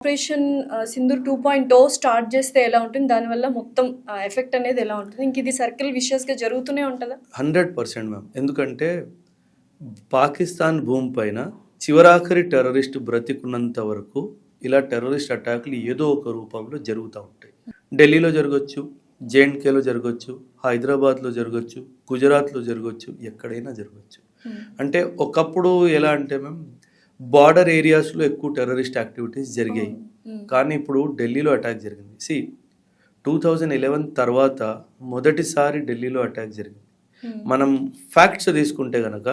Operation Sindoor 2.0 start చేస్తే ఎలా ఉంటుంది? దానివల్ల మొత్తం ఎఫెక్ట్ అనేది ఎలా ఉంటుంది? ఇంక ఇది సర్కిల్ విషియస్‌గా జరుగుతూనే ఉంటదా? 100% మ్యామ్. ఎందుకంటే పాకిస్తాన్ భూమి పైన చివరాఖరి టెర్రరిస్ట్ బ్రతికున్నంత వరకు ఇలా టెర్రరిస్ట్ అటాకులు ఏదో ఒక రూపంలో జరుగుతూ ఉంటాయి. ఢిల్లీలో జరగచ్చు, జేఎండ్కేలో జరగచ్చు, హైదరాబాద్లో జరగచ్చు, గుజరాత్లో జరగచ్చు, ఎక్కడైనా జరగచ్చు. అంటే ఒకప్పుడు ఎలా అంటే మ్యామ్ బార్డర్ ఏరియాస్లో ఎక్కువ టెర్రరిస్ట్ యాక్టివిటీస్ జరిగాయి. కానీ ఇప్పుడు ఢిల్లీలో అటాక్ జరిగింది. 2011 తర్వాత మొదటిసారి ఢిల్లీలో అటాక్ జరిగింది. మనం ఫ్యాక్ట్స్ తీసుకుంటే కనుక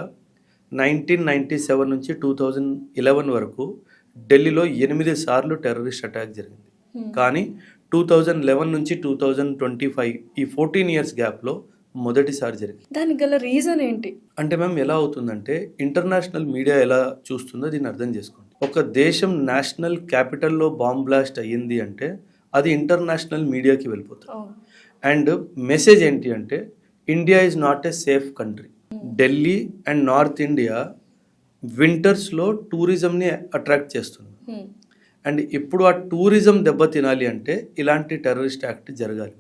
1997 నుంచి 2011 వరకు ఢిల్లీలో 8 సార్లు టెర్రరిస్ట్ అటాక్ జరిగింది. కానీ 2011 నుంచి 2025 ఈ 14 ఇయర్స్ గ్యాప్లో మొదటిసారి జరిగింది. దానికి గల రీజన్ ఏంటి? అంటే మ్యామ్ ఎలా అవుతుందంటే ఇంటర్నేషనల్ మీడియా ఎలా చూస్తుందో దీన్ని అర్థం చేసుకోండి. ఒక దేశం నేషనల్ క్యాపిటల్లో బాంబ్ బ్లాస్ట్ అయ్యింది అంటే అది ఇంటర్నేషనల్ మీడియాకి వెళ్ళిపోతుంది. అండ్ మెసేజ్ ఏంటి అంటే India is not a safe country. Delhi and north India వింటర్స్లో టూరిజంని అట్రాక్ట్ చేస్తుంది. అండ్ ఇప్పుడు ఆ టూరిజం దెబ్బతినాలి అంటే ఇలాంటి టెర్రరిస్ట్ యాక్ట్ జరగాలి.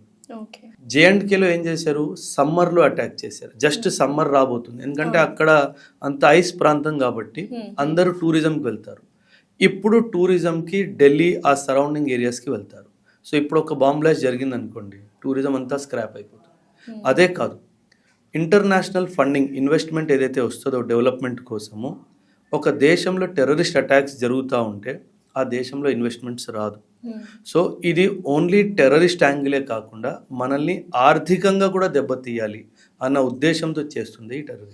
జేఎండ్కేలో ఏం చేశారు? సమ్మర్లో అటాక్ చేశారు. జస్ట్ సమ్మర్ రాబోతుంది, ఎందుకంటే అక్కడ అంత ఐస్ ప్రాంతం కాబట్టి అందరూ టూరిజంకి వెళ్తారు. ఇప్పుడు టూరిజంకి ఢిల్లీ ఆ సరౌండింగ్ ఏరియాస్కి వెళ్తారు. సో ఇప్పుడు ఒక బాంబ్ బ్లాస్ట్ జరిగింది అనుకోండి, టూరిజం అంతా స్క్రాప్ అయిపోతుంది. అదే కాదు, ఇంటర్నేషనల్ ఫండింగ్ ఇన్వెస్ట్మెంట్ ఏదైతే వస్తుందో డెవలప్మెంట్ కోసము ఒక దేశంలో టెర్రరిస్ట్ అటాక్స్ జరుగుతూ ఉంటే ఆ దేశంలో ఇన్వెస్ట్మెంట్స్ రాదు. సో ఇది ఓన్లీ టెర్రరిస్ట్ యాంగిలే కాకుండా మనల్ని ఆర్థికంగా కూడా దెబ్బతీయాలి అన్న ఉద్దేశంతో చేస్తుంది ఈ టెర్రరిజం.